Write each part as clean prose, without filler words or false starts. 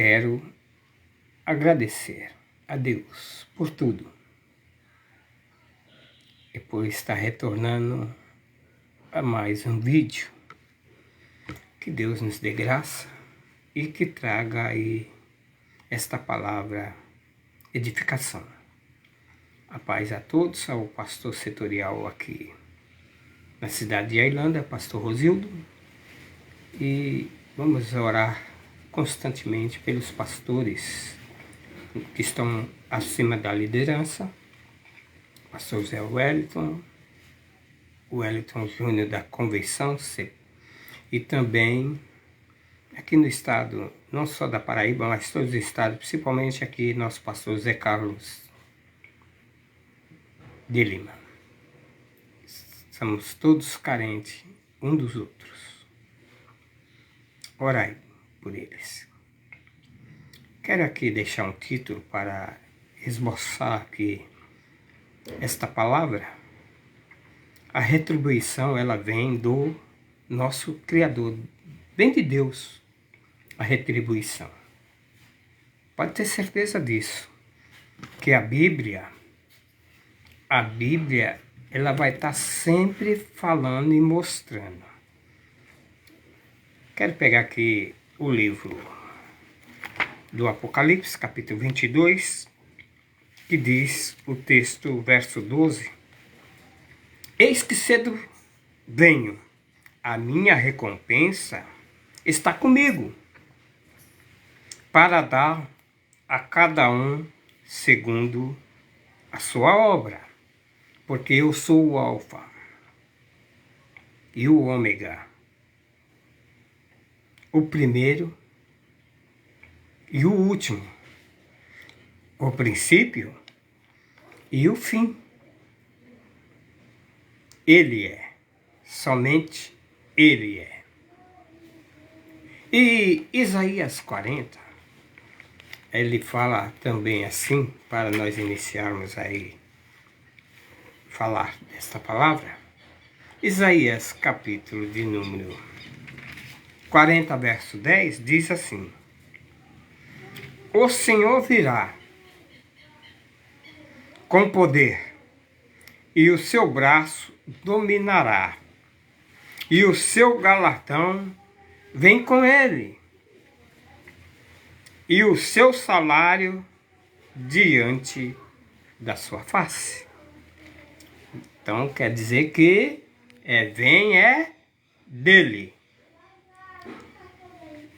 quero agradecer a Deus por tudo e por estar retornando a mais um vídeo. Que Deus nos dê graça e que traga aí esta palavra edificação. A paz a todos, ao pastor setorial aqui na cidade de Ailândia, pastor Rosildo, e vamos orar constantemente pelos pastores que estão acima da liderança, pastor Zé Wellington, Wellington Júnior da Convenção, e também aqui no estado, não só da Paraíba, mas todos os estados, principalmente aqui nosso pastor Zé Carlos de Lima. Estamos todos carentes um dos outros. Orai por eles. Quero aqui deixar um título para esboçar aqui esta palavra. A retribuição, ela vem do nosso Criador, vem de Deus, a retribuição. Pode ter certeza disso, que a Bíblia, ela vai estar sempre falando e mostrando. Quero pegar aqui o livro do Apocalipse, capítulo 22, que diz o texto, verso 12: Eis que cedo venho, a minha recompensa está comigo, para dar a cada um segundo a sua obra, porque eu sou o Alfa e o Ômega, o primeiro e o último, o princípio e o fim. Ele é, somente Ele é. E Isaías 40, ele fala também assim, para nós iniciarmos aí, falar desta palavra. Isaías, capítulo de número 40, verso 10, diz assim: O Senhor virá com poder, e o seu braço dominará, e o seu galardão vem com ele, e o seu salário diante da sua face. Então quer dizer que vem dele.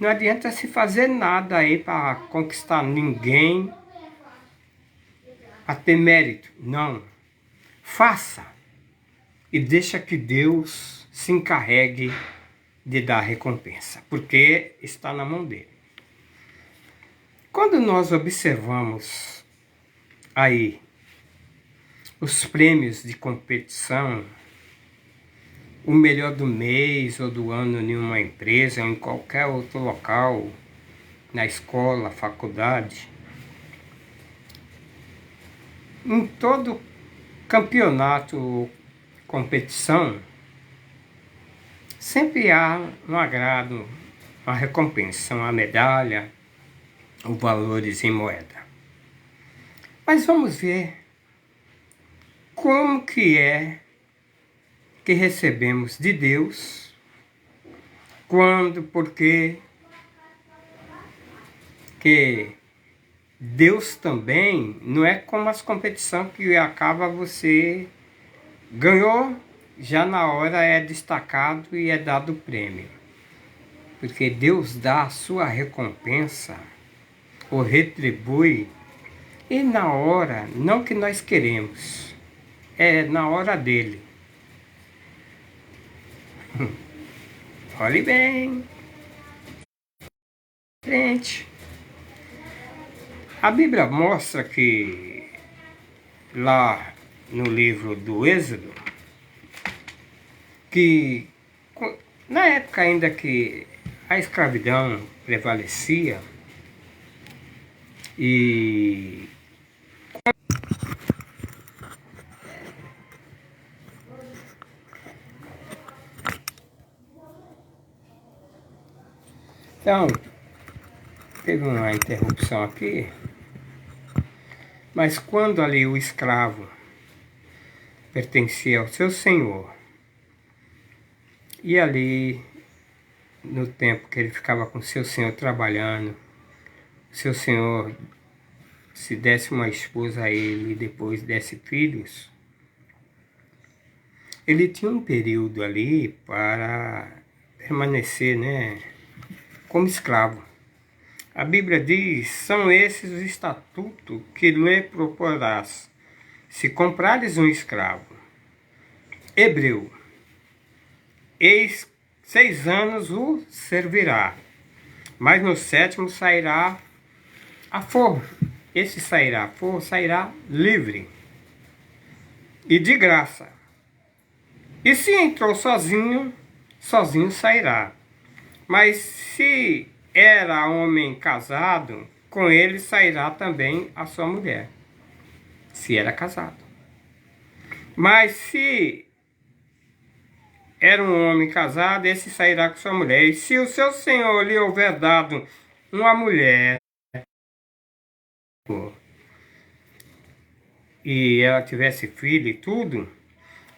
Não adianta se fazer nada aí para conquistar ninguém, a ter mérito. Não. Faça e deixa que Deus se encarregue de dar recompensa, porque está na mão dele. Quando nós observamos aí os prêmios de competição, o melhor do mês ou do ano em uma empresa ou em qualquer outro local, na escola, faculdade, em todo campeonato ou competição, sempre há um agrado, uma recompensa, uma medalha, ou valores em moeda. Mas vamos ver como que é que recebemos de Deus, quando, porque que Deus também não é como as competições que acaba você ganhou, já na hora é destacado e é dado o prêmio. Porque Deus dá a sua recompensa, ou retribui, e na hora, não que nós queremos, é na hora dele. Olhe bem. Frente. A Bíblia mostra que lá no livro do Êxodo, que na época ainda que a escravidão prevalecia, e então teve uma interrupção aqui, mas quando ali o escravo pertencia ao seu senhor, e ali no tempo que ele ficava com seu senhor trabalhando, seu senhor se desse uma esposa a ele e depois desse filhos, ele tinha um período ali para permanecer, né, como escravo. A Bíblia diz: são esses os estatutos que lhe proporás, se comprares um escravo hebreu, eis 6 anos o servirá, mas no 7º sairá a forro. Esse sairá a forro, sairá livre e de graça. E se entrou sozinho, sozinho sairá. Mas se era homem casado, com ele sairá também a sua mulher, se era casado. Mas se era um homem casado, esse sairá com sua mulher. E se o seu senhor lhe houver dado uma mulher e ela tivesse filho e tudo,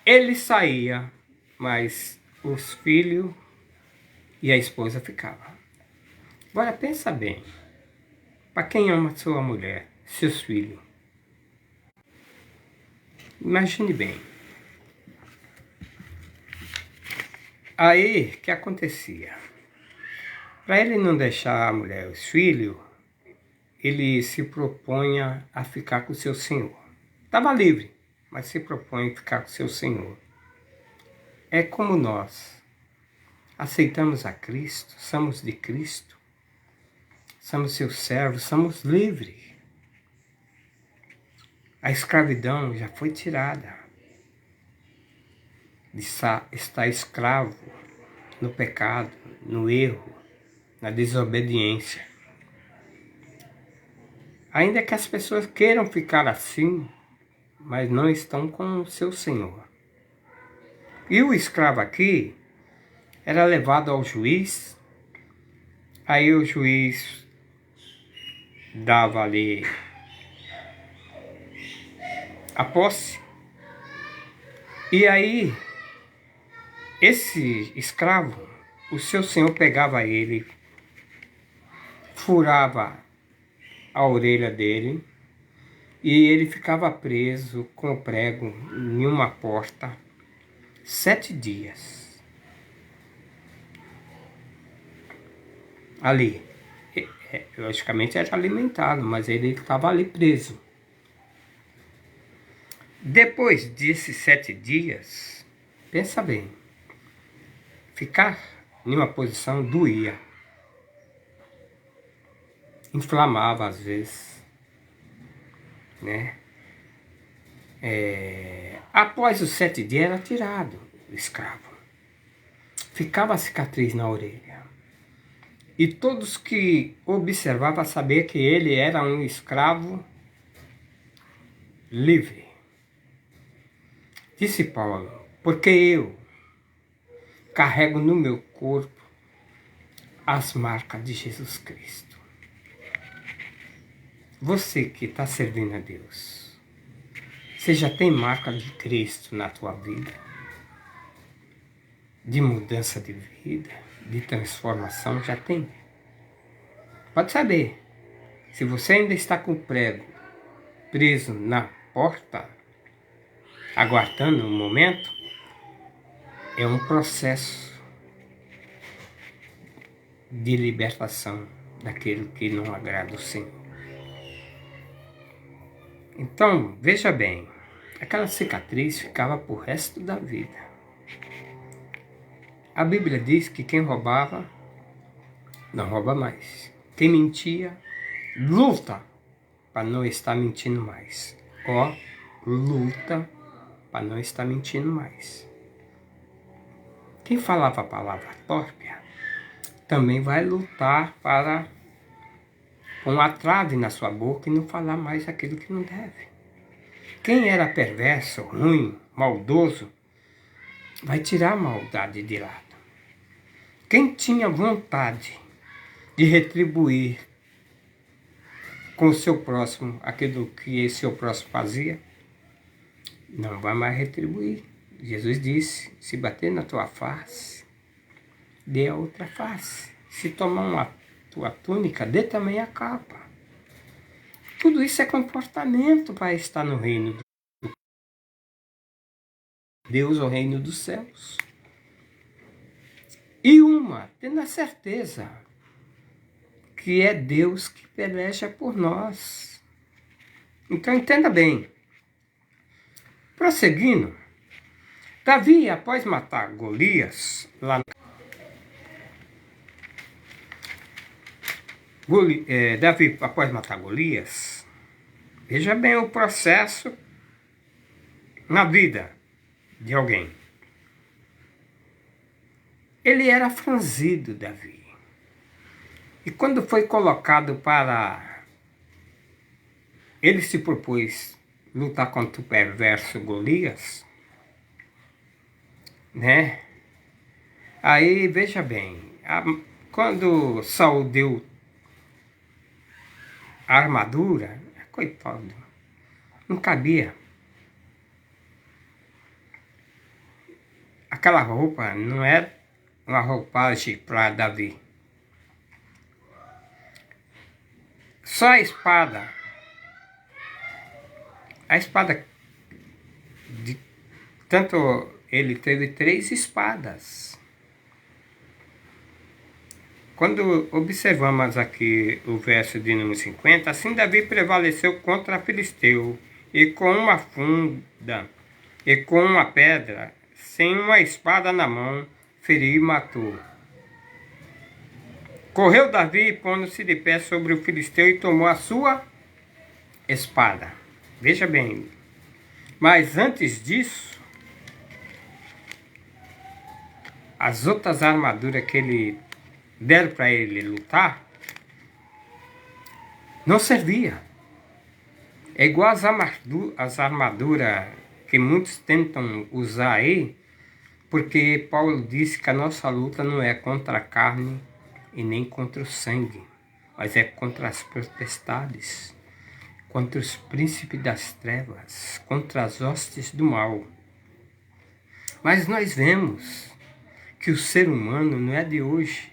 ele saía, mas os filhos e a esposa ficavam. Agora pensa bem, para quem ama sua mulher, seus filhos, imagine bem. Aí, o que acontecia? Para ele não deixar a mulher e os filhos, ele se propunha a ficar com o seu senhor. Estava livre, mas se propõe a ficar com o seu senhor. É como nós aceitamos a Cristo, somos de Cristo, somos seus servos, somos livres. A escravidão já foi tirada. De estar escravo no pecado, no erro, na desobediência. Ainda que as pessoas queiram ficar assim, mas não estão com o seu senhor. E o escravo aqui era levado ao juiz, aí o juiz dava ali a posse, e aí esse escravo, o seu senhor pegava ele, furava a orelha dele e ele ficava preso com o prego em uma porta 7 dias. Ali, logicamente era alimentado, mas ele estava ali preso. Depois desses 7 dias, pensa bem, ficar em uma posição doía, inflamava às vezes, né? Após os 7 dias era tirado o escravo, ficava a cicatriz na orelha, e todos que observavam sabiam que ele era um escravo livre. Disse Paulo: porque eu carrego no meu corpo as marcas de Jesus Cristo. Você que está servindo a Deus, você já tem marca de Cristo na tua vida? De mudança de vida, de transformação, já tem? Pode saber, se você ainda está com o prego preso na porta, aguardando um momento, é um processo de libertação daquilo que não agrada o Senhor. Então, veja bem, aquela cicatriz ficava pro resto da vida. A Bíblia diz que quem roubava, não rouba mais. Quem mentia, luta para não estar mentindo mais. Luta para não estar mentindo mais. Quem falava a palavra torpe também vai lutar para pôr uma trave na sua boca e não falar mais aquilo que não deve. Quem era perverso, ruim, maldoso, vai tirar a maldade de lado. Quem tinha vontade de retribuir com o seu próximo aquilo que esse seu próximo fazia, não vai mais retribuir. Jesus disse, se bater na tua face, dê a outra face. Se tomar a tua túnica, dê também a capa. Tudo isso é comportamento para estar no reino de Deus, o reino dos céus. E tendo a certeza que é Deus que peleja por nós. Então entenda bem. Prosseguindo, Davi, após matar Golias, Davi, após matar Golias, veja bem o processo na vida de alguém. Ele era franzido, Davi. E quando foi colocado ele se propôs lutar contra o perverso Golias, né? Aí, veja bem, quando Saul deu a armadura, coitado, não cabia. Aquela roupa não era uma roupagem para Davi. Só a espada, tanto ele teve 3 espadas. Quando observamos aqui o verso de número 50, assim Davi prevaleceu contra Filisteu, e com uma funda, e com uma pedra, sem uma espada na mão, feriu e matou. Correu Davi, pondo-se de pé sobre o Filisteu, e tomou a sua espada. Veja bem, mas antes disso, as outras armaduras que ele deram para ele lutar, não servia. É igual as armaduras que muitos tentam usar aí, porque Paulo disse que a nossa luta não é contra a carne e nem contra o sangue, mas é contra as potestades, contra os príncipes das trevas, contra as hostes do mal. Mas nós vemos que o ser humano não é de hoje.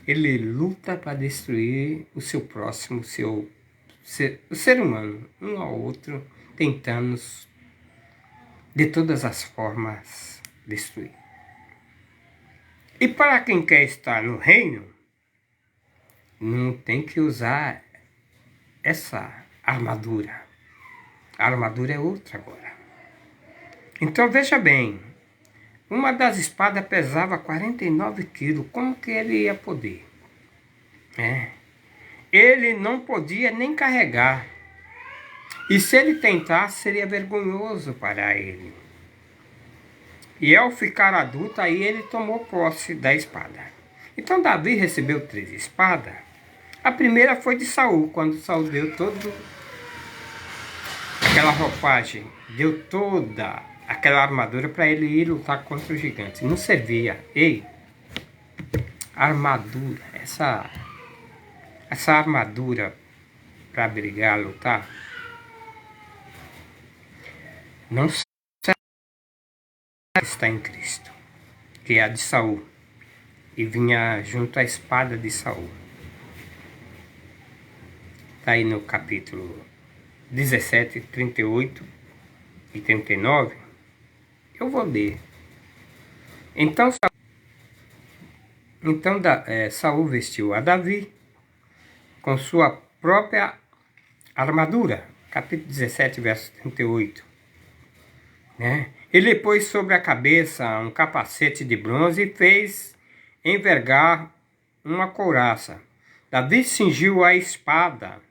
Ele luta para destruir o seu próximo, o ser humano, um ao outro, tentando de todas as formas destruir. E para quem quer estar no reino, não tem que usar essa armadura. A armadura é outra agora. Então veja bem, uma das espadas pesava 49 quilos. Como que ele ia poder? Ele não podia nem carregar. E se ele tentasse, seria vergonhoso para ele. E ao ficar adulto, aí ele tomou posse da espada. Então Davi recebeu 3 espadas. A primeira foi de Saul, quando Saul deu toda aquela roupagem, deu toda aquela armadura para ele ir lutar contra os gigantes. Não servia. Ei, armadura, essa armadura para brigar, lutar, não serve, está em Cristo, que é a de Saul, e vinha junto à espada de Saul. Está aí no capítulo 17, 38 e 39. Eu vou ler. Então Saul vestiu a Davi com sua própria armadura. Capítulo 17, verso 38. Ele pôs sobre a cabeça um capacete de bronze e fez envergar uma couraça. Davi cingiu a espada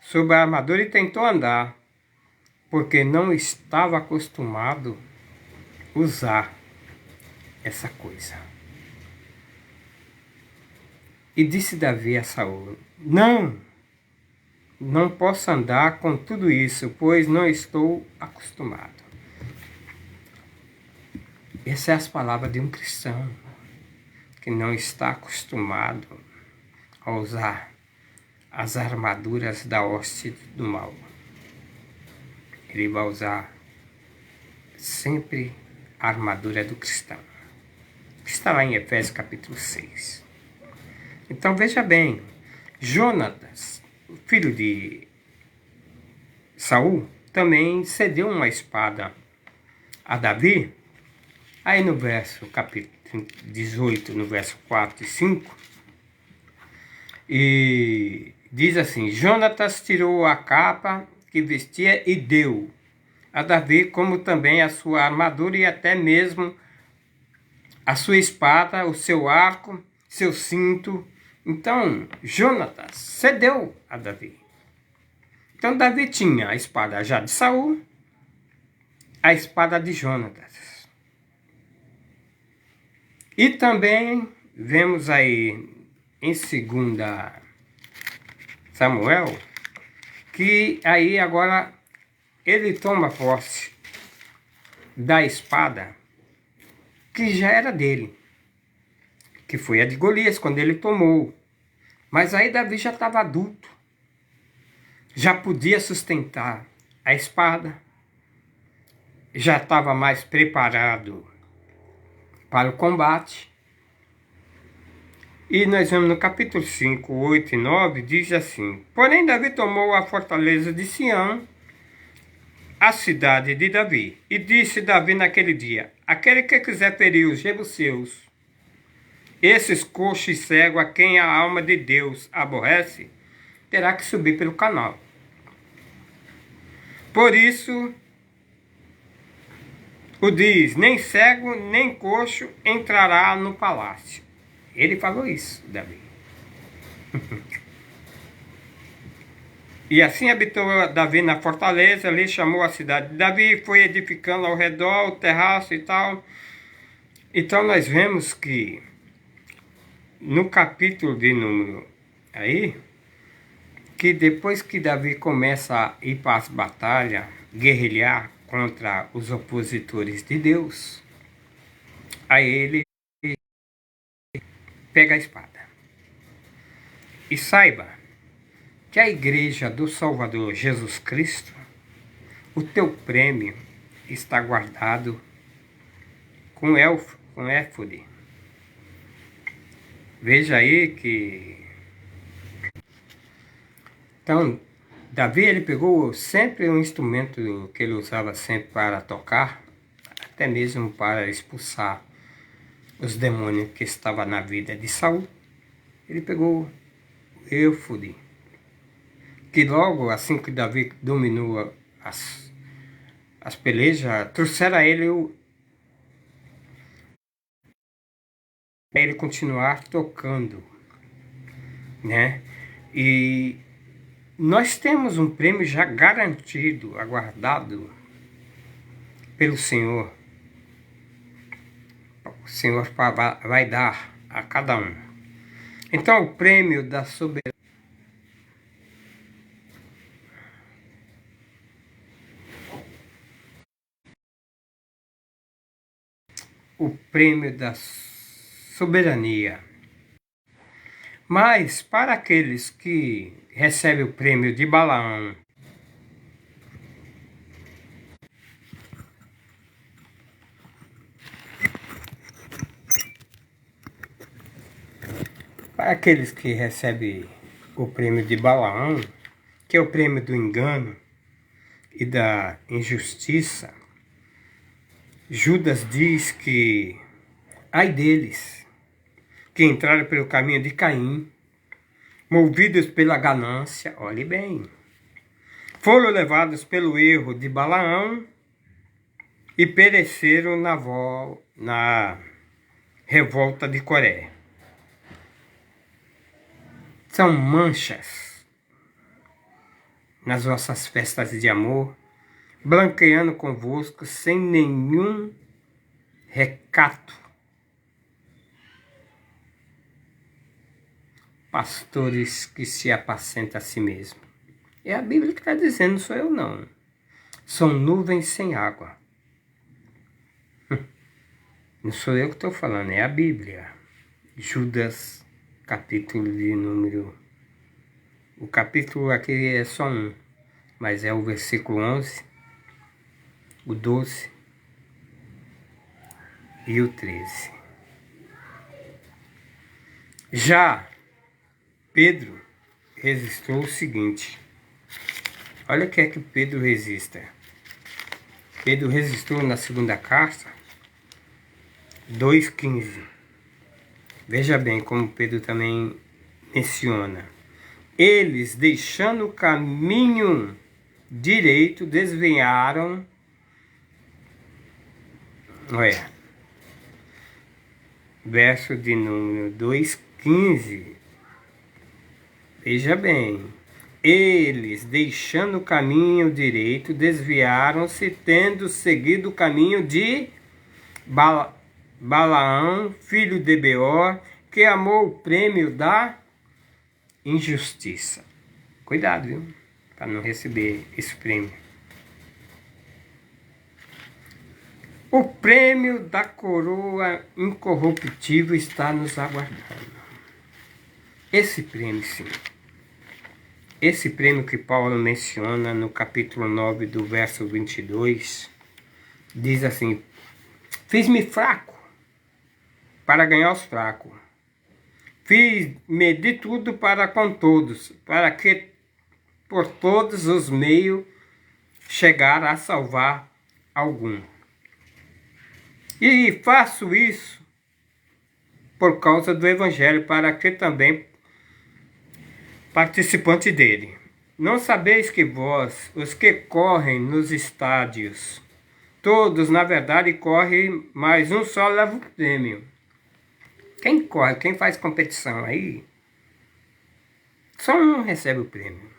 sobre a armadura e tentou andar, porque não estava acostumado a usar essa coisa. E disse Davi a Saul: não posso andar com tudo isso, pois não estou acostumado. Essas são as palavras de um cristão que não está acostumado a usar as armaduras da hoste do mal. Ele vai usar sempre a armadura do cristão, que está lá em Efésios capítulo 6. Então veja bem, Jonatas, filho de Saul, também cedeu uma espada a Davi. Aí no verso capítulo 18, no verso 4 e 5, e diz assim: Jonatas tirou a capa que vestia e deu a Davi, como também a sua armadura e até mesmo a sua espada, o seu arco, seu cinto. Então, Jonatas cedeu a Davi. Então, Davi tinha a espada já de Saul, a espada de Jonatas. E também vemos aí em 2 Samuel, que aí agora ele toma posse da espada que já era dele, que foi a de Golias, quando ele tomou. Mas aí Davi já estava adulto, já podia sustentar a espada, já estava mais preparado para o combate. E nós vemos no capítulo 5, 8 e 9, diz assim: Porém Davi tomou a fortaleza de Sião, a cidade de Davi, e disse Davi naquele dia: Aquele que quiser ferir os jebuseus, esses coxos e cegos a quem a alma de Deus aborrece, terá que subir pelo canal. Por isso, o diz, nem cego nem coxo entrará no palácio. Ele falou isso, Davi. E assim habitou Davi na fortaleza, ali chamou a cidade de Davi, foi edificando ao redor o terraço e tal. Então nós vemos que no capítulo de número aí, que depois que Davi começa a ir para as batalhas, guerrilhar contra os opositores de Deus, aí ele pega a espada. E saiba que a igreja do Salvador Jesus Cristo, o teu prêmio está guardado com éfode. Veja aí que... Então, Davi, ele pegou sempre um instrumento que ele usava sempre para tocar, até mesmo para expulsar os demônios que estavam na vida de Saul. Ele pegou o éfode, que logo assim que Davi dominou as pelejas, trouxeram a ele ele continuar tocando, né? E nós temos um prêmio já garantido, aguardado pelo Senhor. O Senhor vai dar a cada um. Então, o prêmio da soberania, o prêmio da soberania. Mas para aqueles que recebem o prêmio de Balaão, para aqueles que recebem o prêmio de Balaão, que é o prêmio do engano e da injustiça, Judas diz que ai deles que entraram pelo caminho de Caim, movidos pela ganância, olhe bem, foram levados pelo erro de Balaão e pereceram na revolta de Coré. São manchas nas vossas festas de amor, blanqueando convosco sem nenhum recato. Pastores que se apacentam a si mesmo. É a Bíblia que está dizendo, não sou eu não. São nuvens sem água. Não sou eu que estou falando, é a Bíblia. Judas, capítulo de número O capítulo aqui é só um, mas é o versículo 11, o 12 e o 13. Já Pedro registrou o seguinte. Olha o que é que Pedro registra. Pedro registrou na segunda carta 2,15. Veja bem como Pedro também menciona. Eles, deixando o caminho direito, desviaram. Olha, verso de número 2,15. Veja bem. Eles, deixando o caminho direito, desviaram-se, tendo seguido o caminho de Balaão, filho de Beor, que amou o prêmio da injustiça. Cuidado, viu? Para não receber esse prêmio. O prêmio da coroa incorruptível está nos aguardando. Esse prêmio, sim. Esse prêmio que Paulo menciona no capítulo 9 do verso 22, diz assim: fiz-me fraco para ganhar os fracos. Fiz-me de tudo para com todos, para que por todos os meios chegar a salvar algum. E faço isso por causa do Evangelho, para que também participante dele. Não sabeis que vós, os que correm nos estádios, todos na verdade correm, mas um só leva o prêmio. Quem corre, quem faz competição aí, só um recebe o prêmio.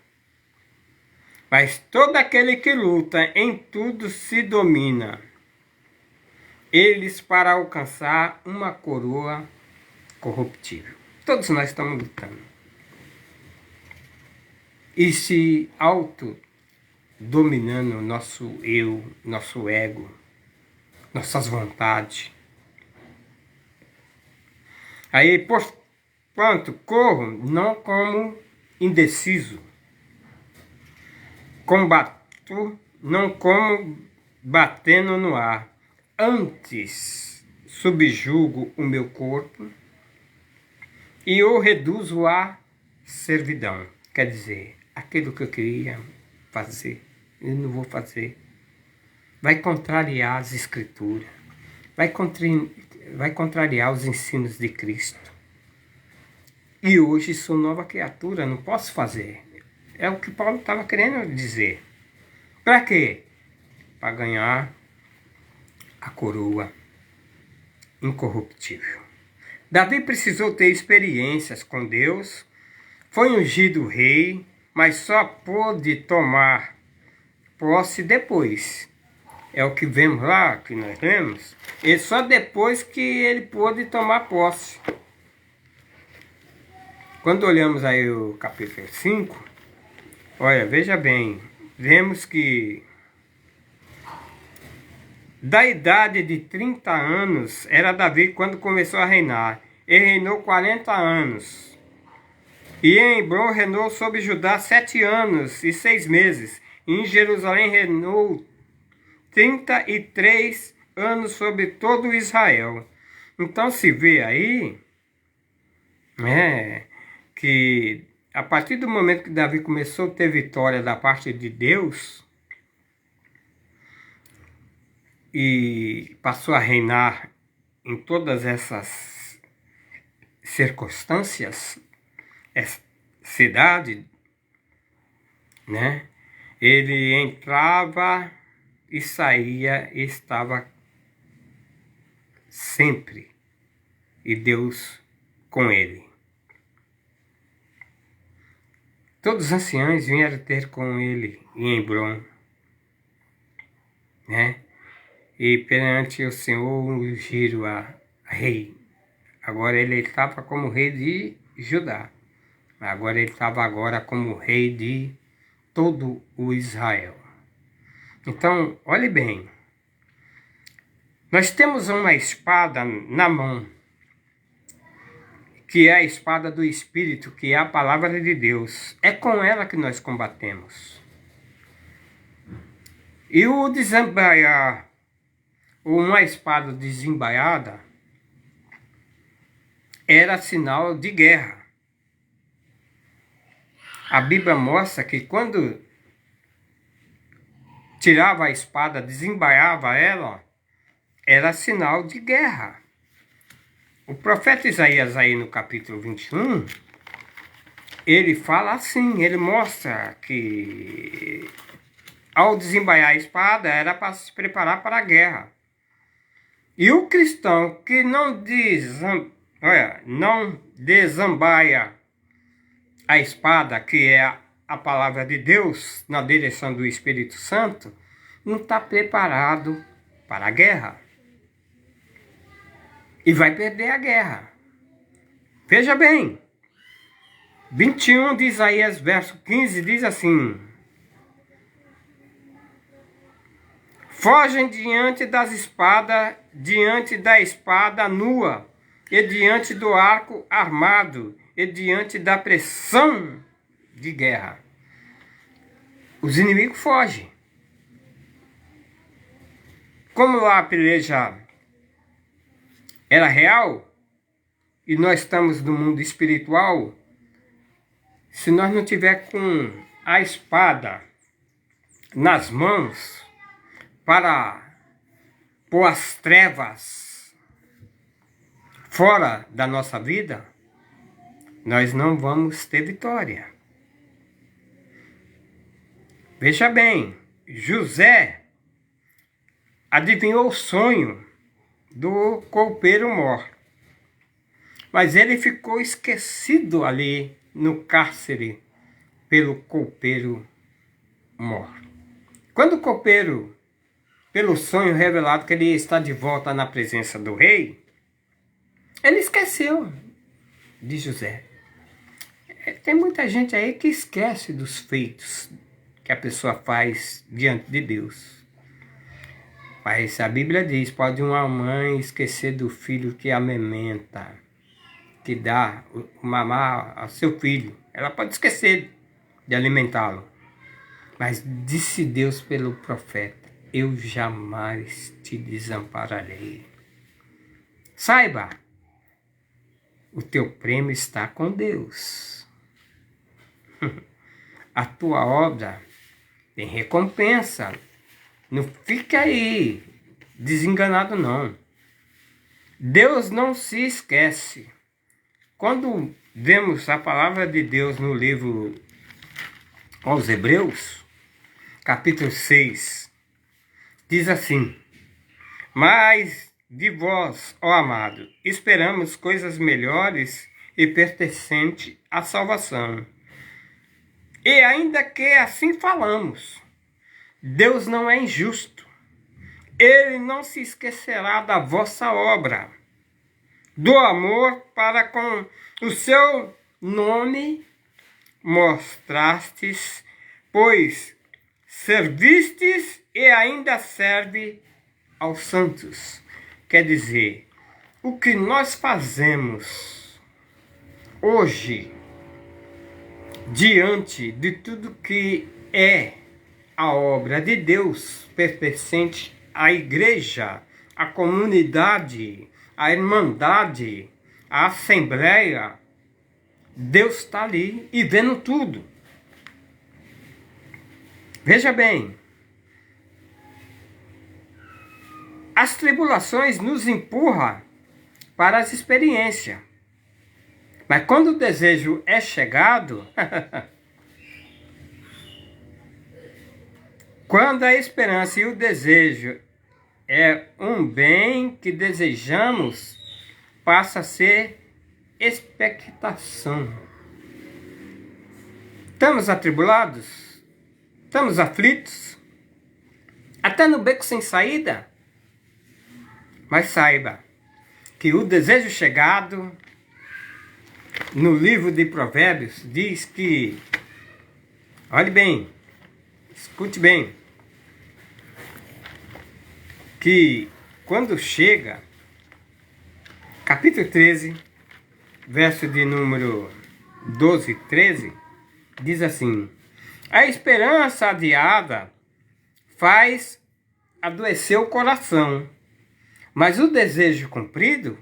Mas todo aquele que luta em tudo se domina. Eles para alcançar uma coroa corruptível. Todos nós estamos lutando. E se autodominando nosso eu, nosso ego, nossas vontades. Aí, portanto, corro não como indeciso. Combato não como batendo no ar. Antes subjugo o meu corpo e o reduzo à servidão. Quer dizer, aquilo que eu queria fazer, eu não vou fazer. Vai contrariar as escrituras. Vai contrariar os ensinos de Cristo. E hoje sou nova criatura, não posso fazer. É o que Paulo estava querendo dizer. Para quê? Para ganhar a coroa incorruptível. Davi precisou ter experiências com Deus. Foi ungido rei, mas só pôde tomar posse depois. É o que vemos lá, que nós lemos. E só depois que ele pôde tomar posse. Quando olhamos aí o capítulo 5, olha, veja bem, vemos que da idade de 30 anos era Davi quando começou a reinar. Ele reinou 40 anos. E em Hebrom reinou sobre Judá 7 anos e 6 meses. E em Jerusalém reinou 33 anos sobre todo Israel. Então se vê aí que a partir do momento que Davi começou a ter vitória da parte de Deus e passou a reinar em todas essas circunstâncias, cidade, né? Ele entrava e saía e estava sempre, e Deus com ele. Todos os anciãos vieram ter com ele em Hebrom, né? E perante o Senhor ungiram a rei. Agora ele estava como rei de Judá. Agora ele estava agora como rei de todo o Israel. Então, olhe bem. Nós temos uma espada na mão que é a espada do Espírito, que é a palavra de Deus. É com ela que nós combatemos. E o desembaiar, uma espada desembaiada, era sinal de guerra. A Bíblia mostra que quando tirava a espada, desembaiava ela, era sinal de guerra. O profeta Isaías aí no capítulo 21, ele fala assim, ele mostra que ao desembaiar a espada era para se preparar para a guerra. E o cristão que não desembaia a espada, que é a palavra de Deus, na direção do Espírito Santo, não está preparado para a guerra. E vai perder a guerra. Veja bem, 21 de Isaías, verso 15, diz assim: fogem diante das espadas, diante da espada nua, e diante do arco armado, e diante da pressão de guerra. Os inimigos fogem. Como a peleja era real, e nós estamos no mundo espiritual, se nós não tiver com a espada nas mãos para pôr as trevas fora da nossa vida, nós não vamos ter vitória. Veja bem, José adivinhou o sonho do copeiro mor, mas ele ficou esquecido ali no cárcere pelo copeiro mor. Quando o copeiro, pelo sonho revelado que ele está de volta na presença do rei, ele esqueceu de José. Tem muita gente aí que esquece dos feitos que a pessoa faz diante de Deus. Mas a Bíblia diz, pode uma mãe esquecer do filho que amamenta, que dá o mamar ao seu filho. Ela pode esquecer de alimentá-lo. Mas disse Deus pelo profeta, eu jamais te desampararei. Saiba, o teu prêmio está com Deus. A tua obra tem recompensa. Não fica aí desenganado, não. Deus não se esquece. Quando vemos a palavra de Deus no livro aos Hebreus, capítulo 6, diz assim: mas de vós, ó amado, esperamos coisas melhores e pertencentes à salvação. E ainda que assim falamos, Deus não é injusto. Ele não se esquecerá da vossa obra, do amor para com o seu nome mostrastes, pois servistes e ainda serve aos santos. Quer dizer, o que nós fazemos hoje, diante de tudo que é a obra de Deus pertencente à igreja, à comunidade, à irmandade, à assembleia, Deus está ali e vendo tudo. Veja bem, as tribulações nos empurram para as experiências. Mas quando o desejo é chegado, quando a esperança e o desejo é um bem que desejamos, passa a ser expectação. Estamos atribulados? Estamos aflitos? Até no beco sem saída? Mas saiba que o desejo chegado, no livro de Provérbios, diz que, olhe bem, escute bem, que quando chega, capítulo 13, verso de número 12 e 13, diz assim: a esperança adiada faz adoecer o coração, mas o desejo cumprido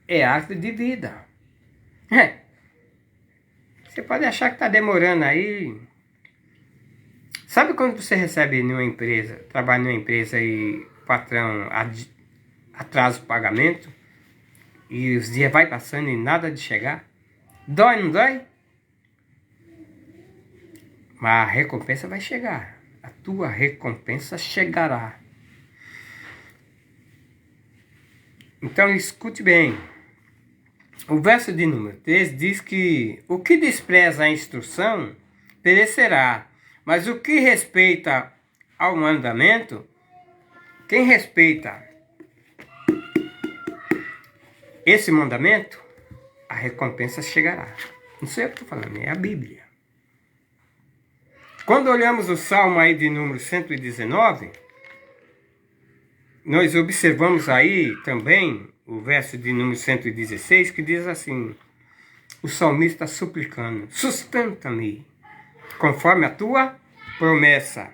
é árvore de vida. Você pode achar que está demorando aí. Sabe quando você recebe numa empresa, trabalha numa empresa e o patrão atrasa o pagamento e os dias vai passando e nada de chegar? Dói, não dói? Mas a recompensa vai chegar. A tua recompensa chegará. Então escute bem. O verso de número 3 diz que o que despreza a instrução perecerá, mas o que respeita ao mandamento, quem respeita esse mandamento, a recompensa chegará. Não sei o que estou falando, é a Bíblia. Quando olhamos o Salmo aí de número 119, nós observamos aí também o verso de número 116, que diz assim: o salmista suplicando, sustenta-me conforme a tua promessa,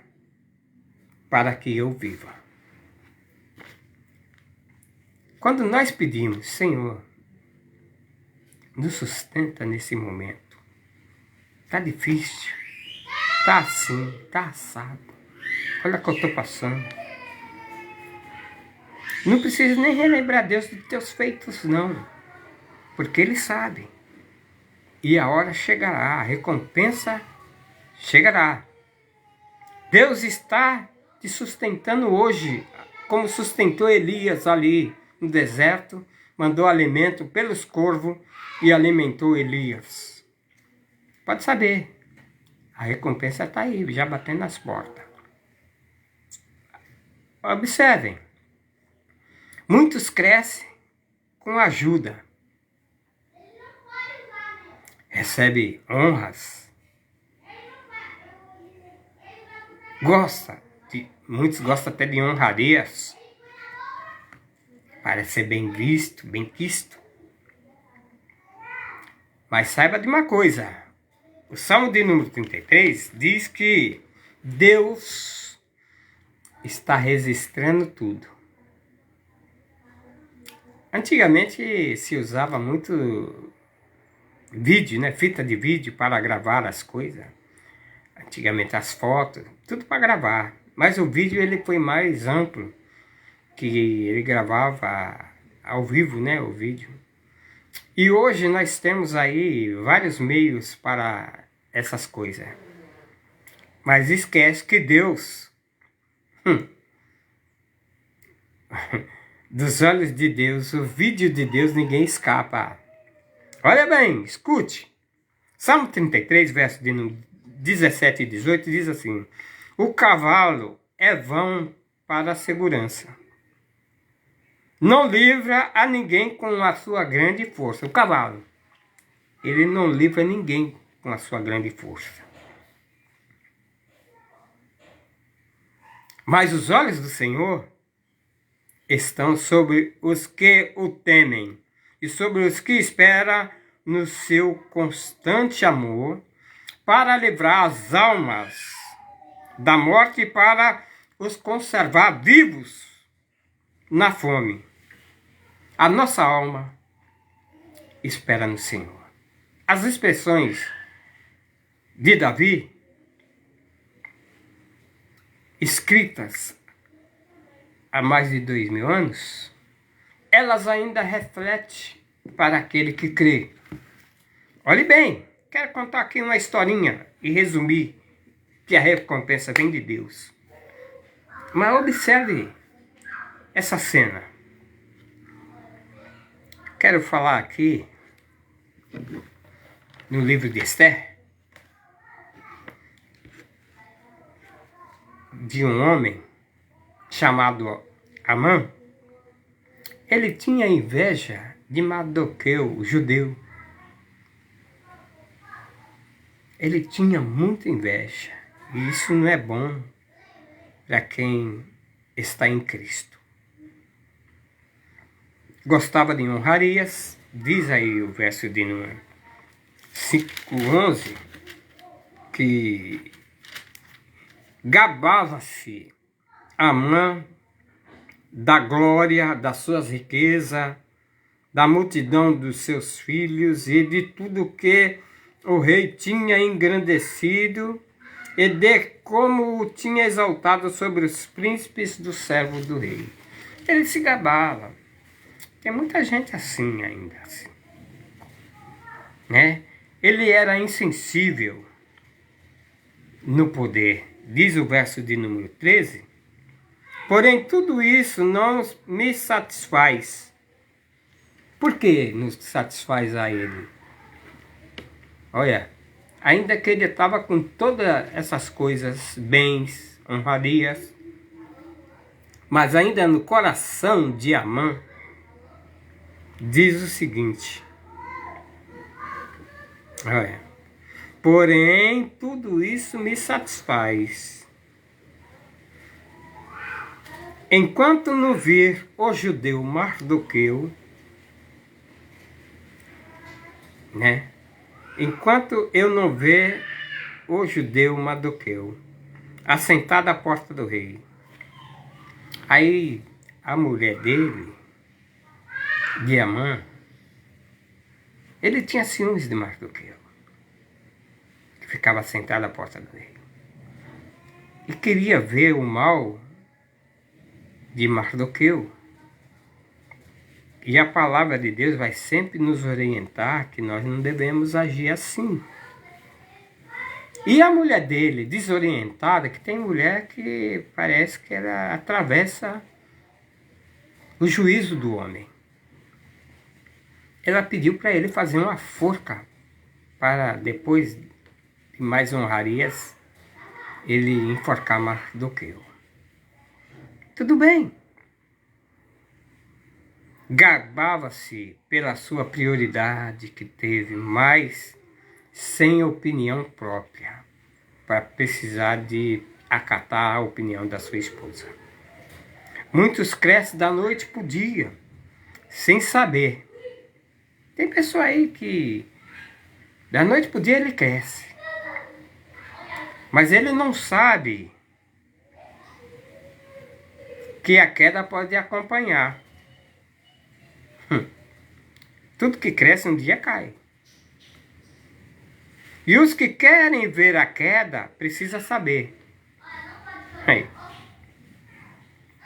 para que eu viva. Quando nós pedimos, Senhor, nos sustenta nesse momento, tá difícil, tá assim, tá assado, olha o que eu estou passando. Não precisa nem relembrar Deus dos teus feitos, não, porque Ele sabe. E a hora chegará, a recompensa chegará. Deus está te sustentando hoje, como sustentou Elias ali no deserto, mandou alimento pelos corvos e alimentou Elias. Pode saber, a recompensa está aí, já batendo nas portas. Observem, muitos crescem com ajuda, recebe honras, muitos gostam até de honrarias, para ser bem visto, bem quisto. Mas saiba de uma coisa, o Salmo de número 33 diz que Deus está registrando tudo. Antigamente se usava muito vídeo, né? Fita de vídeo para gravar as coisas. Antigamente as fotos, tudo para gravar. Mas o vídeo ele foi mais amplo, que ele gravava ao vivo, né? O vídeo. E hoje nós temos aí vários meios para essas coisas. Mas esquece que Deus, dos olhos de Deus, o vídeo de Deus, ninguém escapa. Olha bem, escute. Salmo 33, verso de 17 e 18, diz assim: o cavalo é vão para a segurança, não livra a ninguém com a sua grande força. O cavalo, ele não livra ninguém com a sua grande força. Mas os olhos do Senhor estão sobre os que o temem e sobre os que esperam no seu constante amor, para livrar as almas da morte e para os conservar vivos na fome. A nossa alma espera no Senhor. As expressões de Davi, escritas há mais de 2000 anos, elas ainda refletem para aquele que crê. Olhe bem, quero contar aqui uma historinha e resumir que a recompensa vem de Deus. Mas observe essa cena. Quero falar aqui no livro de Esther de um homem chamado Amã. Ele tinha inveja de Mardoqueu, o judeu. Ele tinha muita inveja. E isso não é bom para quem está em Cristo. Gostava de honrarias, diz aí o verso de número 5:11, que gabava-se Amã da glória das suas riquezas, da multidão dos seus filhos e de tudo que o rei tinha engrandecido e de como o tinha exaltado sobre os príncipes dos servos do rei. Ele se gabava. Tem muita gente assim ainda, assim, né? Ele era insensível no poder. Diz o verso de número 13, porém tudo isso não me satisfaz. Por que nos satisfaz a ele? Olha, ainda que ele estava com todas essas coisas, bens, honrarias, mas ainda no coração de Amã, diz o seguinte, olha, porém tudo isso me satisfaz, enquanto não vir o judeu Mardoqueu, né? Enquanto eu não ver o judeu Mardoqueu assentado à porta do rei. Aí a mulher dele, de Amã, ele tinha ciúmes de Mardoqueu, que ficava sentado à porta do rei. E queria ver o mal de Mardoqueu. E a palavra de Deus vai sempre nos orientar que nós não devemos agir assim. E a mulher dele, desorientada, que tem mulher que parece que ela atravessa o juízo do homem. Ela pediu para ele fazer uma forca para depois de mais honrarias ele enforcar Mardoqueu. Tudo bem. Gabava-se pela sua prioridade que teve, mas sem opinião própria, para precisar de acatar a opinião da sua esposa. Muitos crescem da noite para o dia, sem saber. Tem pessoa aí que da noite para o dia ele cresce, mas ele não sabe que a queda pode acompanhar. Tudo que cresce um dia cai. E os que querem ver a queda precisam saber.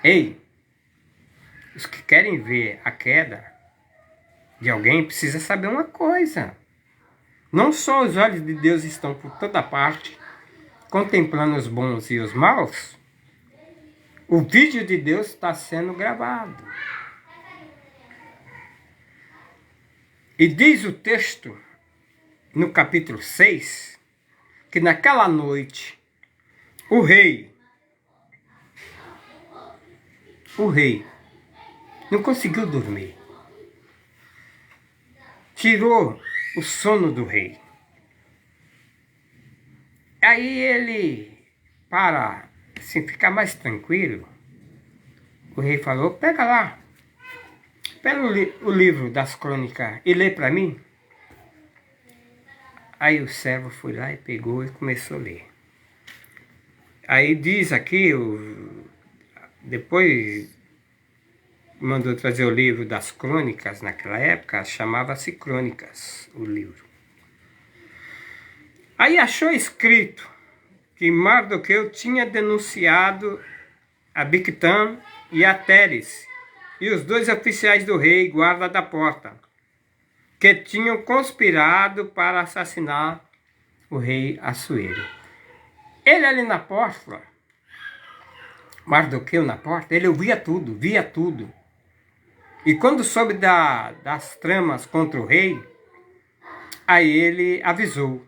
Ei, os que querem ver a queda de alguém precisam saber uma coisa. Não só os olhos de Deus estão por toda parte, contemplando os bons e os maus. O vídeo de Deus está sendo gravado. E diz o texto, no capítulo 6, que naquela noite, o rei não conseguiu dormir. Tirou o sono do rei. Aí ele, para assim, ficar mais tranquilo, o rei falou, pega lá, pega o livro das crônicas e lê para mim. Aí o servo foi lá e pegou e começou a ler. Aí diz aqui, depois mandou trazer o livro das crônicas, naquela época chamava-se Crônicas, o livro. Aí achou escrito que Mardoqueu tinha denunciado a Bigtã e a Teres, e os 2 oficiais do rei, guarda da porta, que tinham conspirado para assassinar o rei Assuero. Ele ali na porta, Mardoqueu na porta, ele ouvia tudo, via tudo. E quando soube das tramas contra o rei, aí ele avisou.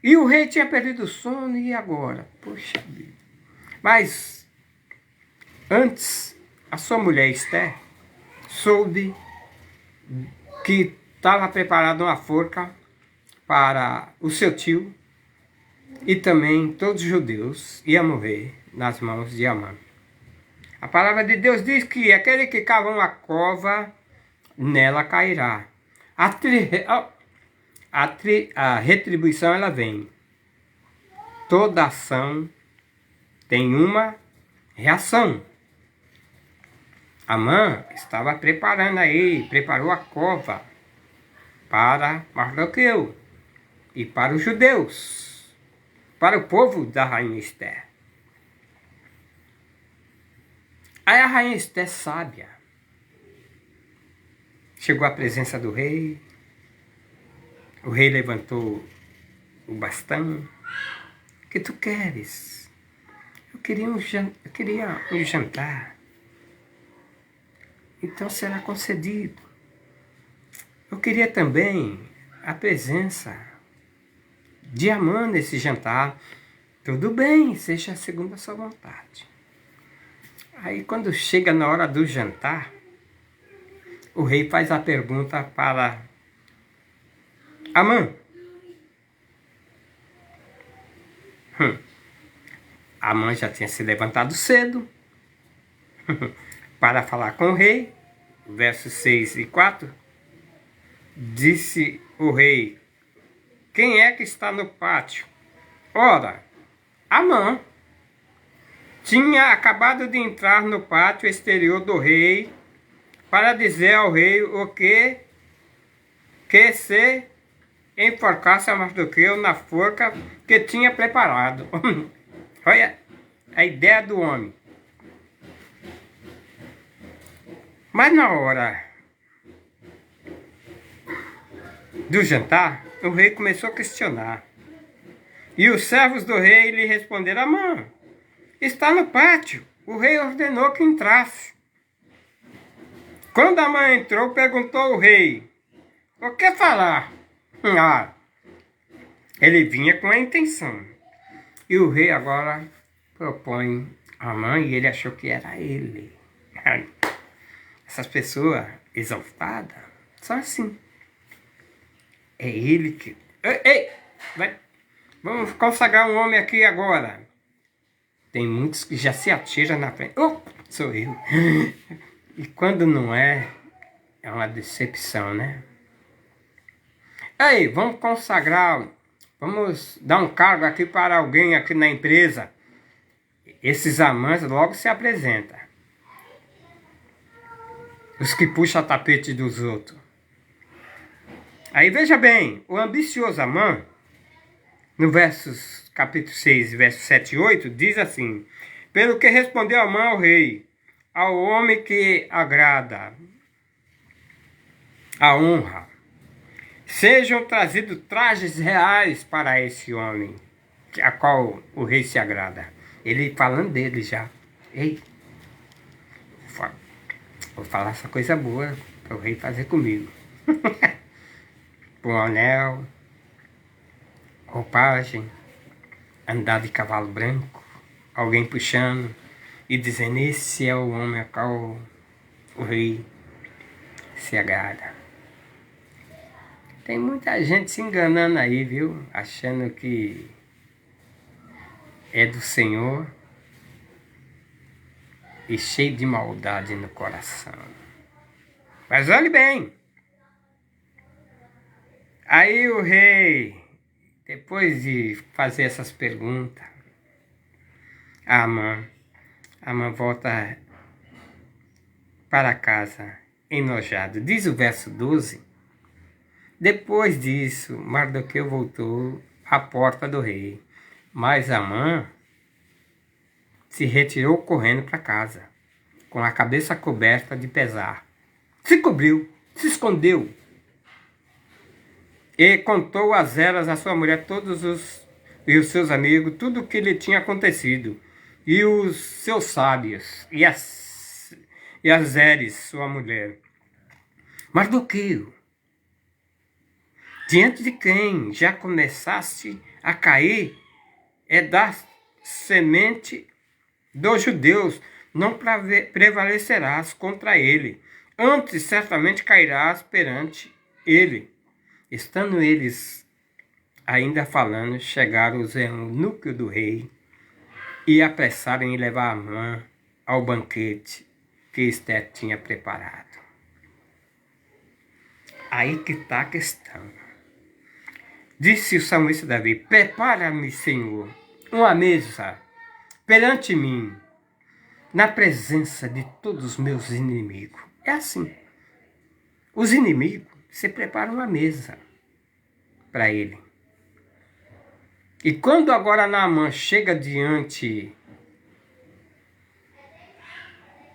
E o rei tinha perdido o sono, e agora? Puxa vida. Mas antes, a sua mulher Esther soube que estava preparada uma forca para o seu tio e também todos os judeus iam morrer nas mãos de Amã. A palavra de Deus diz que aquele que cava uma cova, nela cairá. A retribuição ela vem. Toda ação tem uma reação. Amã estava preparou a cova para Mardoqueu e para os judeus, para o povo da rainha Esther. Aí a rainha Esther sábia chegou à presença do rei. O rei levantou o bastão. O que tu queres? Eu queria um jantar. Então será concedido. Eu queria também a presença de Amã nesse jantar. Tudo bem, seja segundo a sua vontade. Aí quando chega na hora do jantar, o rei faz a pergunta para Amã. Amã já tinha se levantado cedo para falar com o rei. Versos 6 e 4. Disse o rei: quem é que está no pátio? Ora, Amã tinha acabado de entrar no pátio exterior do rei para dizer ao rei o que se enforcasse a Mardoqueu na forca que tinha preparado. Olha a ideia do homem. Mas na hora do jantar, o rei começou a questionar. E os servos do rei lhe responderam: Amã está no pátio. O rei ordenou que entrasse. Quando Amã entrou, perguntou ao rei: o que falar? Ele vinha com a intenção. E o rei agora propõe Amã e ele achou que era ele. Essas pessoas exaltadas são assim. É ele que... Ei! Vamos consagrar um homem aqui agora. Tem muitos que já se atiram na frente. Sou eu. E quando não é uma decepção, né? Ei, vamos consagrar, vamos dar um cargo aqui para alguém aqui na empresa. Esses Amãs logo se apresentam. Os que puxam o tapete dos outros. Aí veja bem, o ambicioso Amã, no capítulo 6, versos 7 e 8, diz assim: pelo que respondeu Amã ao rei, ao homem que agrada a honra, sejam trazidos trajes reais para esse homem, a qual o rei se agrada. Ele falando dele já. Ei, vou falar essa coisa boa para o rei fazer comigo. Um anel, roupagem, andar de cavalo branco, alguém puxando e dizendo: esse é o homem a qual o rei se agrada. Tem muita gente se enganando aí, viu? Achando que é do Senhor e cheio de maldade no coração. Mas olhe bem. Aí o rei, depois de fazer essas perguntas, Amã volta para casa enojado. Diz o verso 12. Depois disso, Mardoqueu voltou à porta do rei, mas Amã se retirou correndo para casa, com a cabeça coberta de pesar. Se cobriu, se escondeu, e contou às eras a sua mulher e os seus amigos tudo o que lhe tinha acontecido, e os seus sábios, e a Zeres, sua mulher. Mardoqueu, diante de quem já começaste a cair, é da semente dos judeus, não prevalecerás contra ele, antes certamente cairás perante ele. Estando eles ainda falando, chegaram os eunucos do rei e apressaram em levar Amã ao banquete que Esther tinha preparado. Aí que está a questão. Disse o salmista Davi: prepara-me, Senhor, uma mesa perante mim, na presença de todos os meus inimigos. É assim. Os inimigos, você prepara uma mesa para ele. E quando agora Naamã chega diante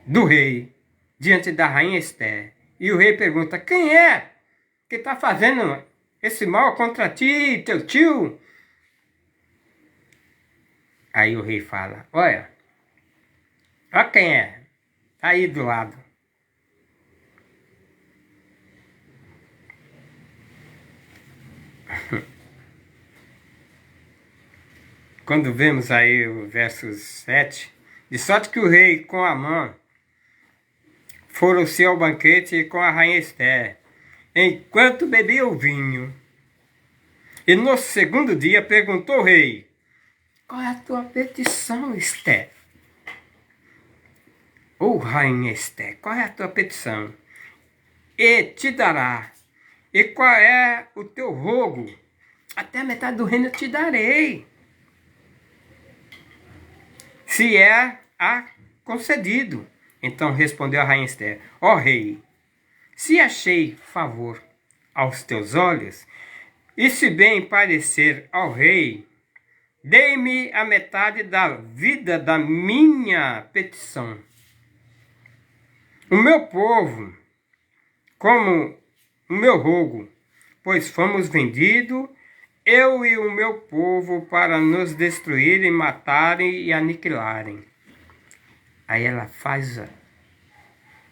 do rei, diante da rainha Esther, e o rei pergunta: quem é que está fazendo esse mal contra ti e teu tio? Aí o rei fala: olha quem é, tá aí do lado. Quando vemos aí o verso 7, de sorte que o rei com Amã foram-se ao banquete com a rainha Esther, enquanto bebia o vinho. E no segundo dia perguntou o rei: qual é a tua petição, Esther? Ô rainha Esther, qual é a tua petição? E te dará. E qual é o teu rogo? Até a metade do reino eu te darei, se é a concedido. Então respondeu a rainha Esther: ó rei, se achei favor aos teus olhos, e se bem parecer ao rei, dei-me a metade da vida da minha petição. O meu povo, como o meu rogo, pois fomos vendidos, eu e o meu povo, para nos destruírem, matarem e aniquilarem. Aí ela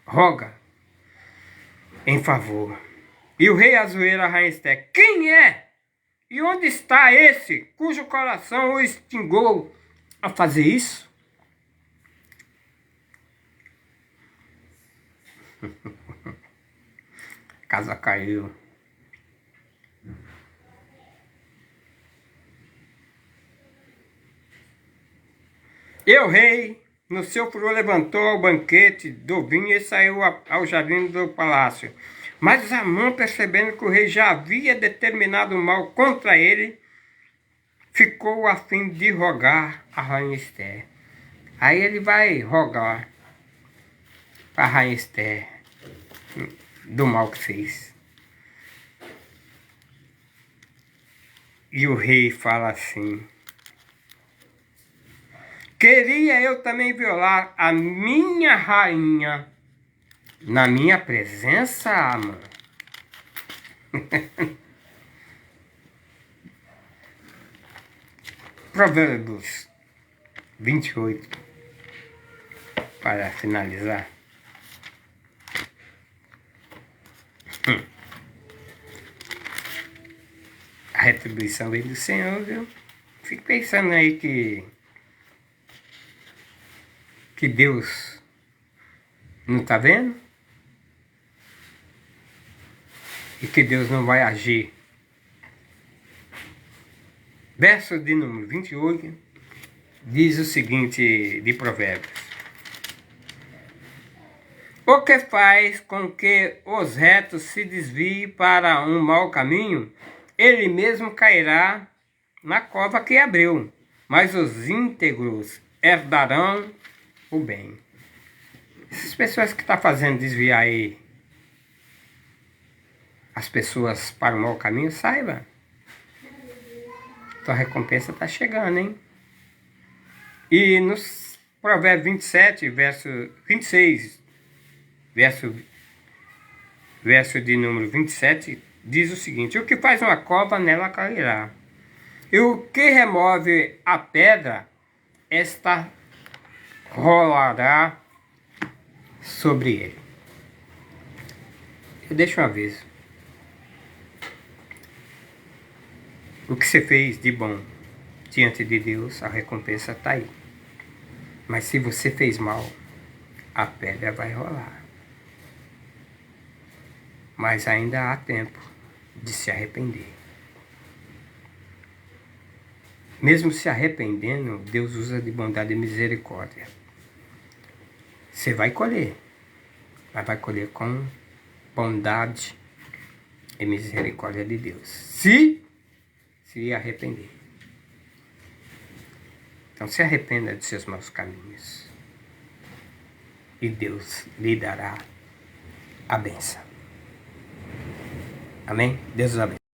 roga em favor. E o rei Assuero, a rainha Esther: quem é? E onde está esse cujo coração o instigou a fazer isso? A casa caiu. E o rei, no seu furor, levantou o banquete do vinho e saiu ao jardim do palácio. Mas Amã, percebendo que o rei já havia determinado o mal contra ele, ficou a fim de rogar a rainha Esther. Aí ele vai rogar para a rainha Esther do mal que fez. E o rei fala assim: queria eu também violar a minha rainha na minha presença, Amã? Provérbios 28, para finalizar. A retribuição vem do Senhor, viu? Fico pensando aí que Deus não está vendo? E que Deus não vai agir. Verso de número 28 diz o seguinte de Provérbios: o que faz com que os retos se desviem para um mau caminho, ele mesmo cairá na cova que abriu, mas os íntegros herdarão o bem. Essas pessoas que estão fazendo desviar aí as pessoas para o mau caminho, saiba, tua recompensa está chegando, hein? E no Provérbios 27, verso 26, verso de número 27, diz o seguinte: o que faz uma cova, nela cairá. E o que remove a pedra, esta rolará sobre ele. Eu deixo um aviso. O que você fez de bom diante de Deus, a recompensa está aí. Mas se você fez mal, a pedra vai rolar. Mas ainda há tempo de se arrepender. Mesmo se arrependendo, Deus usa de bondade e misericórdia. Você vai colher, mas vai colher com bondade e misericórdia de Deus. Se arrepender. Então se arrependa de seus maus caminhos. E Deus lhe dará a bênção. Amém? Deus os abençoe.